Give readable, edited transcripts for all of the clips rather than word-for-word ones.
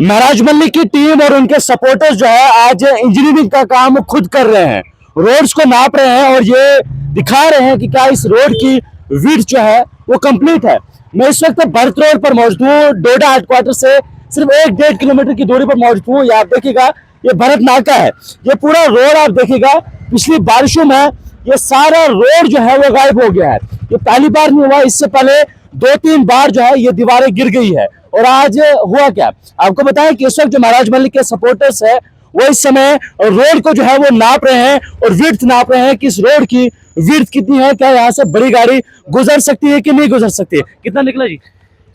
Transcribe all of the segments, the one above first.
महराज मल्लिक की टीम और उनके सपोर्टर्स जो है आज इंजीनियरिंग का काम खुद कर रहे हैं, रोड्स को नाप रहे हैं और ये दिखा रहे हैं कि क्या इस रोड की विड्थ जो है वो कंप्लीट है। मैं इस वक्त भरत रोड पर मौजूद हूँ, डोडा हेडक्वार्टर से सिर्फ 1-1.5 किलोमीटर की दूरी पर मौजूद हूँ। ये आप देखिएगा, ये भरत नाका है। ये पूरा रोड आप देखिएगा, पिछली बारिशों में ये सारा रोड जो है वो गायब हो गया है। ये पहली बार नहीं हुआ, इससे पहले 2-3 बार जो है ये दीवारें गिर गई है। और आज हुआ क्या, आपको बताएं कि इस वक्त जो महराज मल्लिक के सपोर्टर्स है वो इस समय रोड को जो है वो नाप रहे हैं और विड्थ नाप रहे हैं कि इस रोड की विड्थ कितनी है, क्या यहाँ से बड़ी गाड़ी गुजर सकती है कि नहीं गुजर सकती है। कितना निकला जी?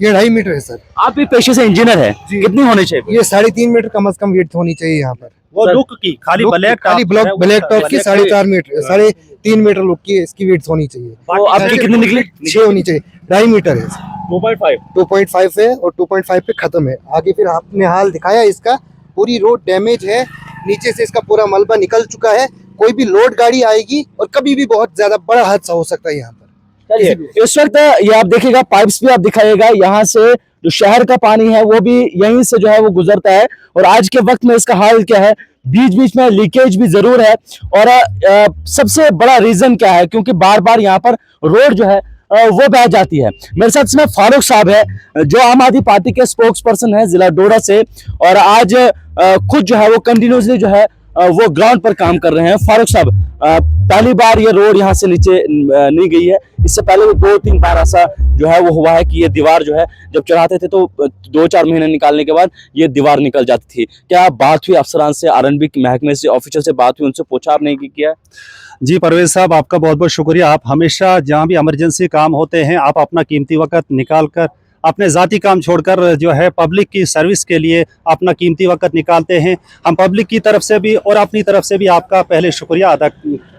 ये 2.5 मीटर है सर। आप भी पेशे से इंजीनियर है, कितनी होनी चाहिए? ये 3.5 मीटर कम से कम विड्थ होनी चाहिए यहाँ पर। वो लुक की खाली ब्लैक टॉप की 4.5 मीटर 3.5 मीटर लुक की इसकी विड्थ होनी चाहिए। तो आपकी कितनी निकली? 6 होनी चाहिए। 2.5 मीटर है, 2.5 है और 2.5 पे खत्म है। आगे फिर आपने हाल दिखाया इसका, पूरी रोड डैमेज है, नीचे से इसका पूरा मलबा निकल चुका है। कोई भी लोड गाड़ी आएगी और कभी भी बहुत ज्यादा बड़ा हादसा हो सकता है यहाँ पर। इस वक्त ये आप देखिएगा, पाइप्स भी आप दिखाइएगा, यहाँ से जो शहर का पानी है वो भी यहीं से जो है वो गुजरता है। और आज के वक्त में इसका हाल क्या है, बीच बीच में लीकेज भी जरूर है। और सबसे बड़ा रीजन क्या है, क्योंकि बार बार यहाँ पर रोड जो है वो बह जाती है। मेरे साथ इसमें फारूक साहब है जो आम आदमी पार्टी के स्पोक्स पर्सन है जिला डोडा से, और आज खुद जो है वो कंटिन्यूसली जो है वो ग्राउंड पर काम कर रहे हैं। फारूक साहब, पहली बार ये रोड यहाँ से नीचे नहीं गई है, इससे पहले भी 2-3 बार ऐसा जो है वो हुआ है कि ये दीवार जो है जब चढ़ाते थे तो 2-4 महीने निकालने के बाद ये दीवार निकल जाती थी। क्या बात हुई अफसरान से, आरएनबी के महकमे से, ऑफिसर से बात हुई, उनसे पूछा आपने कि किया? जी परवेज साहब, आपका बहुत बहुत शुक्रिया। आप हमेशा जहाँ भी इमरजेंसी काम होते हैं आप अपना कीमती वक्त निकाल कर, अपने ज़ाती काम छोड़कर जो है पब्लिक की सर्विस के लिए अपना कीमती वक्त निकालते हैं। हम पब्लिक की तरफ से भी और अपनी तरफ से भी आपका पहले शुक्रिया अदा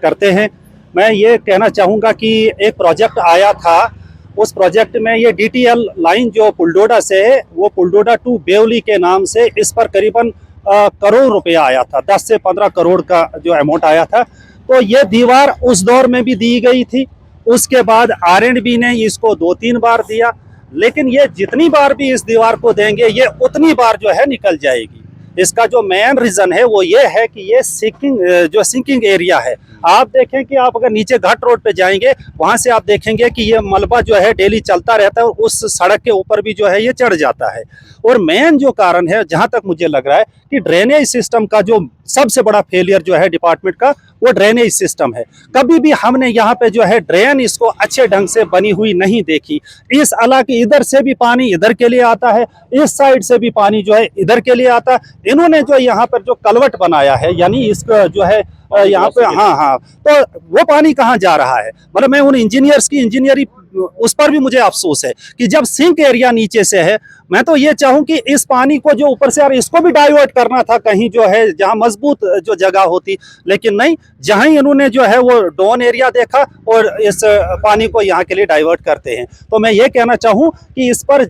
करते हैं। मैं ये कहना चाहूँगा कि एक प्रोजेक्ट आया था, उस प्रोजेक्ट में ये DTL लाइन जो पुलडोडा से है वो पुलडोडा टू बेवली के नाम से, इस पर करीबन करोड़ रुपया आया था, 10 से 15 करोड़ का जो अमाउंट आया था। तो ये दीवार उस दौर में भी दी गई थी, उसके बाद आरएनबी ने इसको 2-3 बार दिया, लेकिन ये जितनी बार भी इस दीवार को देंगे ये उतनी बार जो है निकल जाएगी। इसका जो मेन रीजन है वो ये है कि ये सिंकिंग एरिया है। आप देखें कि आप अगर नीचे घाट रोड पे जाएंगे वहां से आप देखेंगे कि ये मलबा जो है डेली चलता रहता है और उस सड़क के ऊपर भी जो है ये चढ़ जाता है। और मेन जो कारण है, जहां तक मुझे लग रहा है कि ड्रेनेज सिस्टम का जो सबसे बड़ा फेलियर जो है डिपार्टमेंट का, वो ड्रेनेज सिस्टम है। कभी भी हमने यहाँ पे जो है ड्रेन इसको अच्छे ढंग से बनी हुई नहीं देखी। इस इलाके इधर से भी पानी इधर के लिए आता है, इस साइड से भी पानी जो है इधर के लिए आता है। इन्होंने जो यहाँ पर जो कलवट बनाया है, यानी इसका जो है यहाँ पे, हाँ, तो वो पानी कहाँ जा रहा है? मतलब मैं उन इंजीनियर्स की इंजीनियरी, उस पर भी मुझे अफसोस है कि जब सिंक एरिया नीचे से है, मैं तो ये चाहूं कि इस पानी को जो ऊपर से आ रहा है इसको भी डाइवर्ट करना था कहीं जो है जहां मजबूत जो जगह होती, लेकिन नहीं, जहां ही इन्होंने जो है वो डाउन एरिया देखा और इस पानी को यहाँ के लिए डाइवर्ट करते हैं। तो मैं ये कहना चाहूँ कि इस पर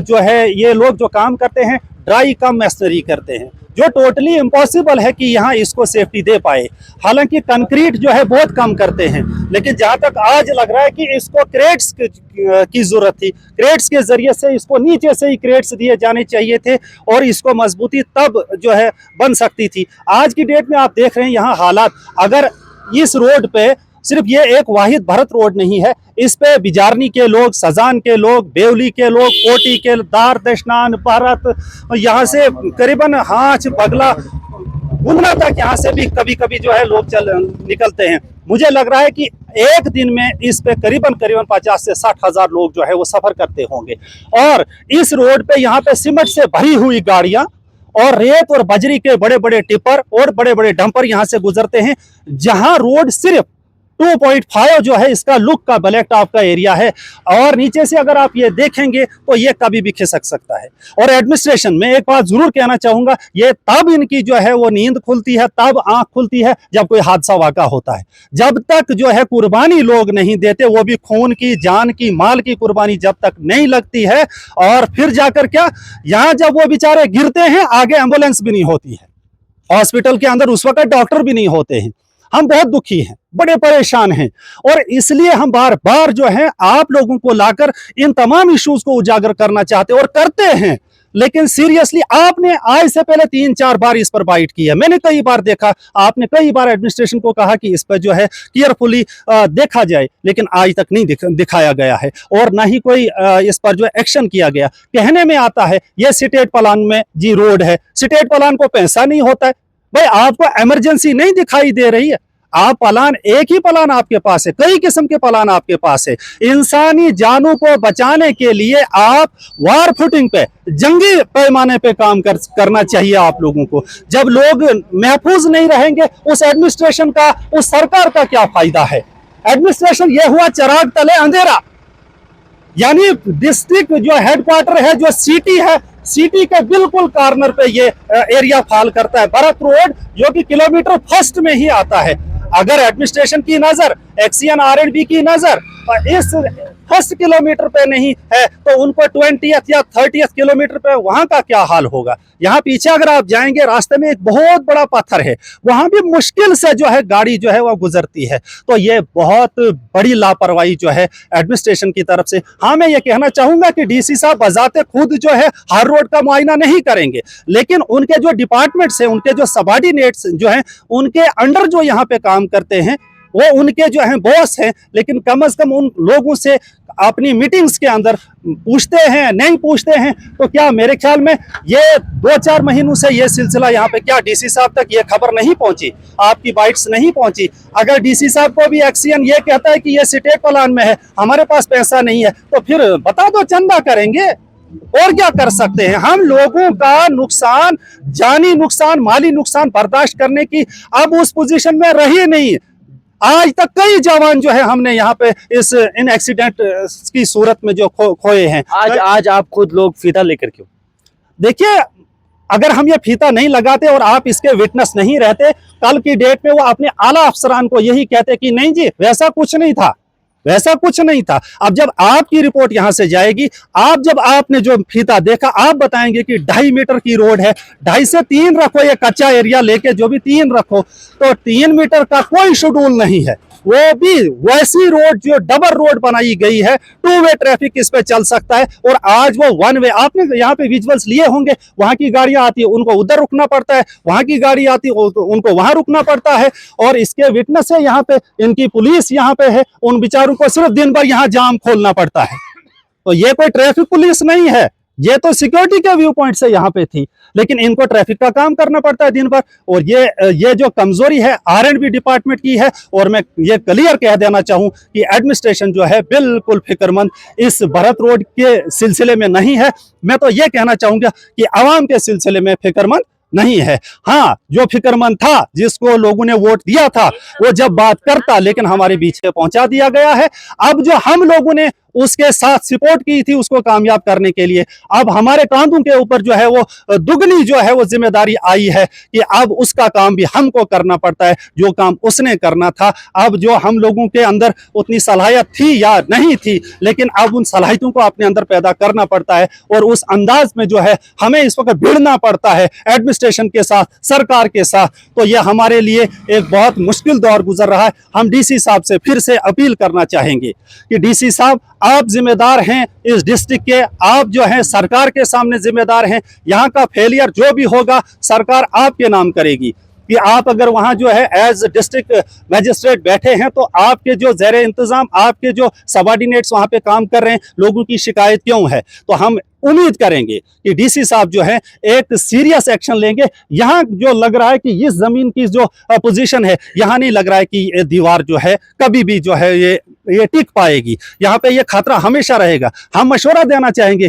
जो है ये लोग जो काम करते हैं ड्राई कम मैसनरी करते हैं, जो टोटली इम्पॉसिबल है कि यहाँ इसको सेफ्टी दे पाए। हालांकि कंक्रीट जो है बहुत कम करते हैं, लेकिन जहाँ तक आज लग रहा है कि इसको क्रेट्स की जरूरत थी, क्रेट्स के जरिए से इसको नीचे से ही क्रेट्स दिए जाने चाहिए थे और इसको मजबूती तब जो है बन सकती थी। आज की डेट में आप देख रहे हैं यहाँ हालात, अगर इस रोड पे सिर्फ ये एक वाहिद भरत रोड नहीं है, इस पे बिजारनी के लोग, सजान के लोग, बेवली के लोग, कोटी के, दार दशनान, भारत, यहाँ से करीबन हांच, बगला, गुंदना तक यहाँ से भी कभी कभी जो है लोग निकलते हैं। मुझे लग रहा है कि एक दिन में इस पे करीबन 50 से 60 हजार लोग जो है वो सफर करते होंगे। और इस रोड पे यहाँ पे सीमेंट से भरी हुई गाड़ियां और रेत और बजरी के बड़े बड़े टिपर और बड़े बड़े डंपर यहाँ से गुजरते हैं, जहां रोड सिर्फ 2.5 जो है इसका लुक का ब्लैक टॉप का एरिया है। और नीचे से अगर आप ये देखेंगे तो ये कभी भी खिसक सकता है। और एडमिनिस्ट्रेशन में एक बात जरूर कहना चाहूंगा, ये तब इनकी जो है वो नींद खुलती है, तब आंख खुलती है जब कोई हादसा वाक़ा होता है। जब तक जो है कुर्बानी लोग नहीं देते, वो भी खून की, जान की, माल की कुर्बानी जब तक नहीं लगती है, और फिर जाकर क्या, यहाँ जब वो बेचारे गिरते हैं आगे एम्बुलेंस भी नहीं होती है, हॉस्पिटल के अंदर उस वक्त डॉक्टर भी नहीं होते हैं। हम बहुत दुखी हैं, बड़े परेशान हैं, और इसलिए हम बार बार जो है आप लोगों को लाकर इन तमाम इश्यूज को उजागर करना चाहते और करते हैं। लेकिन सीरियसली आपने आज से पहले 3-4 बार इस पर बाइट की है। मैंने कई बार देखा, आपने कई बार एडमिनिस्ट्रेशन को कहा कि इस पर जो है केयरफुली देखा जाए, लेकिन आज तक नहीं दिखाया गया है और ना ही कोई इस पर जो एक्शन किया गया। कहने में आता है ये स्टेट प्लान में जी रोड है, स्टेट प्लान को पैसा नहीं होता है। भाई आपको इमरजेंसी नहीं दिखाई दे रही है? आप प्लान, एक ही प्लान आपके पास है, कई किस्म के प्लान आपके पास है। इंसानी जानों को बचाने के लिए आप वार फुटिंग पे, जंगी पैमाने पे काम करना चाहिए आप लोगों को। जब लोग महफूज नहीं रहेंगे, उस एडमिनिस्ट्रेशन का, उस सरकार का क्या फायदा है? एडमिनिस्ट्रेशन ये हुआ चिराग तले अंधेरा। यानी डिस्ट्रिक्ट जो हेडक्वार्टर है, जो सिटी है, सिटी के बिल्कुल कॉर्नर पे ये एरिया फॉल करता है, भरत रोड, जो कि किलोमीटर फर्स्ट में ही आता है। अगर एडमिनिस्ट्रेशन की नजर, एक्सीएन आरएंडबी की नजर इस फर्स्ट किलोमीटर पे नहीं है, तो उनको 20th या 30th किलोमीटर पे वहां का क्या हाल होगा? यहाँ पीछे अगर आप जाएंगे, रास्ते में एक बहुत बड़ा पत्थर है, वहां भी मुश्किल से जो है गाड़ी जो है वो गुजरती है। तो ये बहुत बड़ी लापरवाही जो है एडमिनिस्ट्रेशन की तरफ से। हाँ, मैं ये कहना चाहूंगा कि डीसी साहब बजाते खुद जो है हर रोड का मुआयना नहीं करेंगे, लेकिन उनके जो डिपार्टमेंट्स हैं, उनके जो सबऑर्डिनेट्स जो हैं, उनके अंडर जो यहाँ पे काम करते हैं, वो उनके जो हैं बॉस हैं, लेकिन कम से कम उन लोगों से अपनी मीटिंग्स के अंदर पूछते हैं, नहीं पूछते हैं। तो क्या मेरे ख्याल में ये 2-4 महीनों से ये सिलसिला यहाँ पे, क्या डीसी साहब तक ये खबर नहीं पहुंची, आपकी बाइट्स नहीं पहुंची? अगर डीसी साहब को भी एक्सीएन ये कहता है कि ये स्टेट प्लान में है, हमारे पास पैसा नहीं है, तो फिर बता दो, चंदा करेंगे, और क्या कर सकते हैं? हम लोगों का नुकसान, जानी नुकसान, माली नुकसान बर्दाश्त करने की अब उस पोजीशन में रही नहीं। आज तक कई जवान जो है हमने यहाँ पे इन एक्सीडेंट की सूरत में जो खोए हैं। आज आप खुद लोग फीता लेकर क्यों? देखिए, अगर हम ये फीता नहीं लगाते और आप इसके विटनेस नहीं रहते, कल की डेट में वो अपने आला अफसरान को यही कहते कि नहीं जी वैसा कुछ नहीं था, वैसा कुछ नहीं था। अब जब आपकी रिपोर्ट यहां से जाएगी, जब आपने जो फीता देखा, आप बताएंगे कि 2.5 मीटर की रोड है, 2.5 से 3 रखो, ये कच्चा एरिया लेके जो भी 3 रखो, तो 3 मीटर का कोई शेड्यूल नहीं है। वो भी वैसी रोड जो डबल रोड बनाई गई है, 2 वे ट्रैफिक इस पे चल सकता है, और आज वो 1 वे। आपने यहाँ पे विजुअल्स लिए होंगे, वहां की गाड़ियां आती है, उनको उधर रुकना पड़ता है, वहां की गाड़ी आती है, उनको वहां रुकना पड़ता है। और इसके विटनेस है यहाँ पे, इनकी पुलिस यहाँ पे है, उन बेचारों को सिर्फ दिन भर यहाँ जाम खोलना पड़ता है। तो ये कोई ट्रैफिक पुलिस नहीं है, ये तो सिक्योरिटी के व्यू पॉइंट से यहाँ पे थी, लेकिन इनको ट्रैफिक का काम करना पड़ता है दिन भर। और ये जो कमजोरी है आरएंडबी डिपार्टमेंट की है, और मैं ये क्लियर कह देना चाहूँ कि एडमिनिस्ट्रेशन जो है बिल्कुल फिक्रमंद इस भरत रोड के सिलसिले में नहीं है। मैं तो ये कहना चाहूंगा कि आवाम के सिलसिले में फिक्रमंद नहीं है। हाँ, जो फिक्रमंद था, जिसको लोगों ने वोट दिया था, वो जब बात करता, लेकिन हमारे बीच में पहुंचा दिया गया है। अब जो हम लोगों ने उसके साथ सपोर्ट की थी उसको कामयाब करने के लिए, अब हमारे कांधों के ऊपर जो है वो दुगनी जो है वो जिम्मेदारी आई है कि अब उसका काम भी हमको करना पड़ता है, जो काम उसने करना था। अब जो हम लोगों के अंदर उतनी सलाहियत थी या नहीं थी, लेकिन अब उन सलाहियतों को अपने अंदर पैदा करना पड़ता है, और उस अंदाज में जो है हमें इस वक्त भिड़ना पड़ता है एडमिनिस्ट्रेशन के साथ, सरकार के साथ। तो यह हमारे लिए एक बहुत मुश्किल दौर गुजर रहा है। हम डीसी साहब से फिर से अपील करना चाहेंगे कि डीसी साहब, आप जिम्मेदार हैं इस डिस्ट्रिक्ट के, आप जो हैं सरकार के सामने जिम्मेदार हैं। यहाँ का फेलियर जो भी होगा सरकार आपके नाम करेगी, कि आप अगर वहाँ जो है एज डिस्ट्रिक्ट मैजिस्ट्रेट बैठे हैं, तो आपके जो ज़ेरे इंतजाम, आपके जो सबऑर्डिनेट्स वहाँ पे काम कर रहे हैं, लोगों की शिकायत क्यों है? तो हम उम्मीद करेंगे कि डीसी साहब जो है एक सीरियस एक्शन लेंगे। यहाँ जो लग रहा है कि इस जमीन की जो पोजीशन है, यहाँ नहीं लग रहा है कि ये दीवार जो है कभी भी जो है ये टिक पाएगी। यहाँ पे ये खतरा हमेशा रहेगा। हम मशवरा देना चाहेंगे,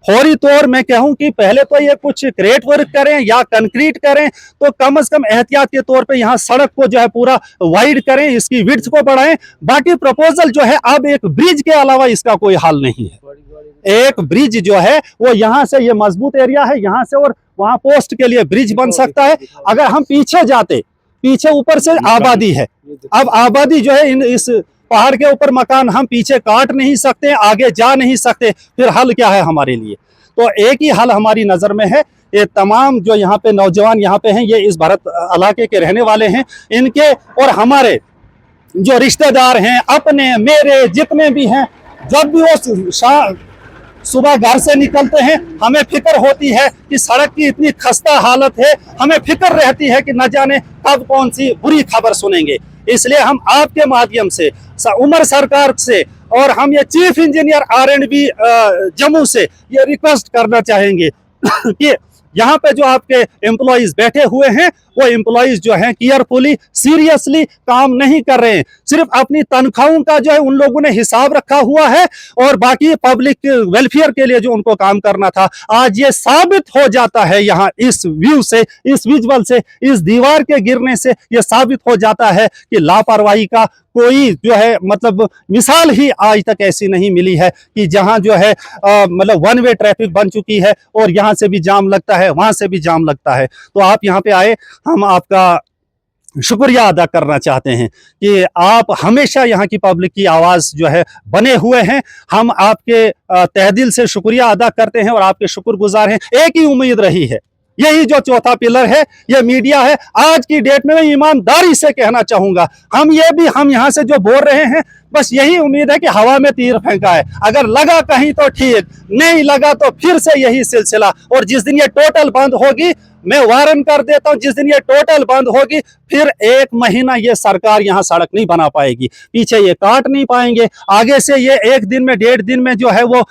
फौरी तौर में कहूं कि पहले तो ये कुछ क्रेट वर्क करें या कंक्रीट करें, तो कम से कम एहतियात के तौर पे यहाँ सड़क को जो है पूरा वाइड करें, इसकी विड्थ को बढ़ाएं। बाकी प्रपोजल जो है, अब एक ब्रिज के अलावा इसका कोई हल नहीं है। एक ब्रिज जो है वो यहाँ से, ये मजबूत एरिया है, यहाँ से और वहाँ पोस्ट के लिए ब्रिज बन सकता है। अगर हम पीछे जाते, पीछे ऊपर से आबादी है, अब आबादी जो है इस पहाड़ के ऊपर मकान, हम पीछे काट नहीं सकते, आगे जा नहीं सकते, फिर हल क्या है हमारे लिए? तो एक ही हल हमारी नजर में है। ये तमाम जो यहाँ पे नौजवान यहाँ पे हैं, ये इस भारत इलाके के रहने वाले हैं, इनके और हमारे जो रिश्तेदार हैं, अपने मेरे जितने भी हैं, जब भी वो सुबह घर से निकलते हैं, हमें फिक्र होती है कि सड़क की इतनी खस्ता हालत है, हमें फिक्र रहती है कि न जाने कब कौन सी बुरी खबर सुनेंगे। इसलिए हम आपके माध्यम से उमर सरकार से और हम ये चीफ इंजीनियर R&B जम्मू से ये रिक्वेस्ट करना चाहेंगे कि यहाँ पे जो आपके एम्प्लॉइज बैठे हुए हैं वो एम्प्लॉइज जो हैं केयरफुली सीरियसली काम नहीं कर रहे हैं, सिर्फ अपनी तनख्वाहों का जो है उन लोगों ने हिसाब रखा हुआ है और बाकी पब्लिक वेलफेयर के लिए जो उनको काम करना था, आज ये साबित हो जाता है यहाँ इस व्यू से, इस विजुअल से, इस दीवार के गिरने से ये साबित हो जाता है कि लापरवाही का कोई जो है मतलब मिसाल ही आज तक ऐसी नहीं मिली है कि जहां जो है मतलब वन वे ट्रैफिक बन चुकी है और यहां से भी जाम लगता है, वहां से भी जाम लगता है। तो आप यहाँ पे आए, हम आपका शुक्रिया अदा करना चाहते हैं कि आप हमेशा यहाँ की पब्लिक की आवाज़ जो है बने हुए हैं। हम आपके तहे दिल से शुक्रिया अदा करते हैं और आपके शुक्रगुजार हैं। एक ही उम्मीद रही है, यही जो चौथा पिलर है ये मीडिया है। आज की डेट में मैं ईमानदारी से कहना चाहूंगा, हम यहाँ से जो बोल रहे हैं बस यही उम्मीद है कि हवा में तीर फेंका है, अगर लगा कहीं तो ठीक, नहीं लगा तो फिर से यही सिलसिला। और जिस दिन ये टोटल बंद होगी, मैं वारन कर देता हूं, जिस दिन ये टोटल बंद होगी फिर 1 महीना ये सरकार यहाँ सड़क नहीं बना पाएगी, पीछे ये काट नहीं पाएंगे, आगे से ये 1 दिन में 1.5 दिन में जो है वो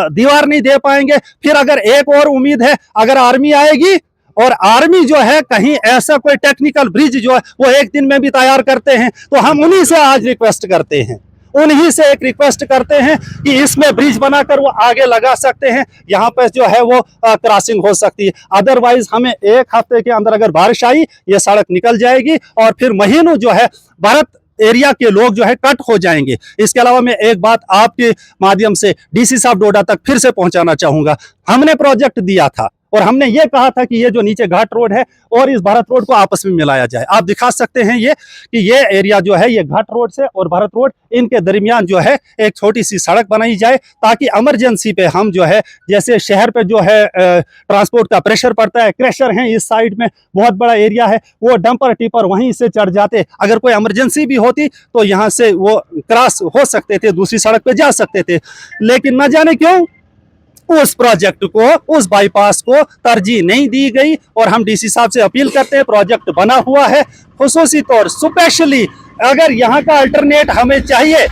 दीवार नहीं दे पाएंगे। फिर अगर एक और उम्मीद है, अगर आर्मी आएगी और आर्मी जो है कहीं ऐसा कोई टेक्निकल ब्रिज जो है वो 1 दिन में भी तैयार करते हैं, तो हम उन्हीं से आज रिक्वेस्ट करते हैं, उन्हीं से एक रिक्वेस्ट करते हैं कि इसमें ब्रिज बनाकर वो आगे लगा सकते हैं, यहाँ पे जो है वो क्रॉसिंग हो सकती है। अदरवाइज हमें 1 हफ्ते के अंदर अगर बारिश आई, ये सड़क निकल जाएगी और फिर महीनों जो है भारत एरिया के लोग जो है कट हो जाएंगे। इसके अलावा मैं एक बात आपके माध्यम से डीसी साहब डोडा तक फिर से पहुंचाना चाहूंगा। हमने प्रोजेक्ट दिया था और हमने ये कहा था कि ये जो नीचे घाट रोड है और इस भारत रोड को आपस में मिलाया जाए। आप दिखा सकते हैं ये कि ये एरिया जो है ये घाट रोड से और भारत रोड इनके दरमियान जो है एक छोटी सी सड़क बनाई जाए, ताकि इमरजेंसी पे हम जो है, जैसे शहर पे जो है ट्रांसपोर्ट का प्रेशर पड़ता है, क्रैशर है इस साइड में, बहुत बड़ा एरिया है, वो डंपर टिपर वहीं से चढ़ जाते, अगर कोई इमरजेंसी भी होती तो यहाँ से वो क्रॉस हो सकते थे, दूसरी सड़क पे जा सकते थे। लेकिन न जाने क्यों उस प्रोजेक्ट को, उस बाईपास को तरजीह नहीं दी गई। और हम डीसी साहब से अपील करते हैं, प्रोजेक्ट बना हुआ है, खुसूसी तौर स्पेशली अगर यहाँ का अल्टरनेट हमें चाहिए,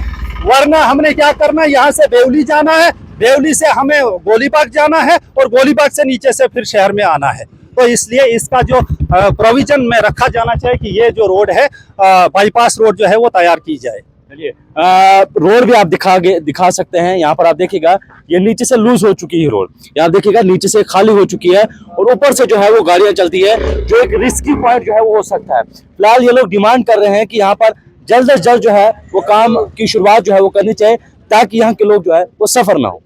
वरना हमने क्या करना है, यहाँ से बेवली जाना है, बेवली से हमें गोलीबाग जाना है और गोलीबाग से नीचे से फिर शहर में आना है। तो इसलिए इसका जो प्रोविजन में रखा जाना चाहिए कि ये जो रोड है बाईपास रोड जो है वो तैयार की जाए। चलिए रोड भी आप दिखा सकते हैं। यहाँ पर आप देखिएगा ये नीचे से लूज हो चुकी है रोड, यहाँ देखिएगा नीचे से खाली हो चुकी है और ऊपर से जो है वो गाड़ियां चलती है, जो एक रिस्की पॉइंट जो है वो हो सकता है। फिलहाल ये लोग डिमांड कर रहे हैं कि यहाँ पर जल्द से जल्द जो है वो काम की शुरुआत जो है वो करनी चाहिए, ताकि यहाँ के लोग जो है वो सफर ना हो।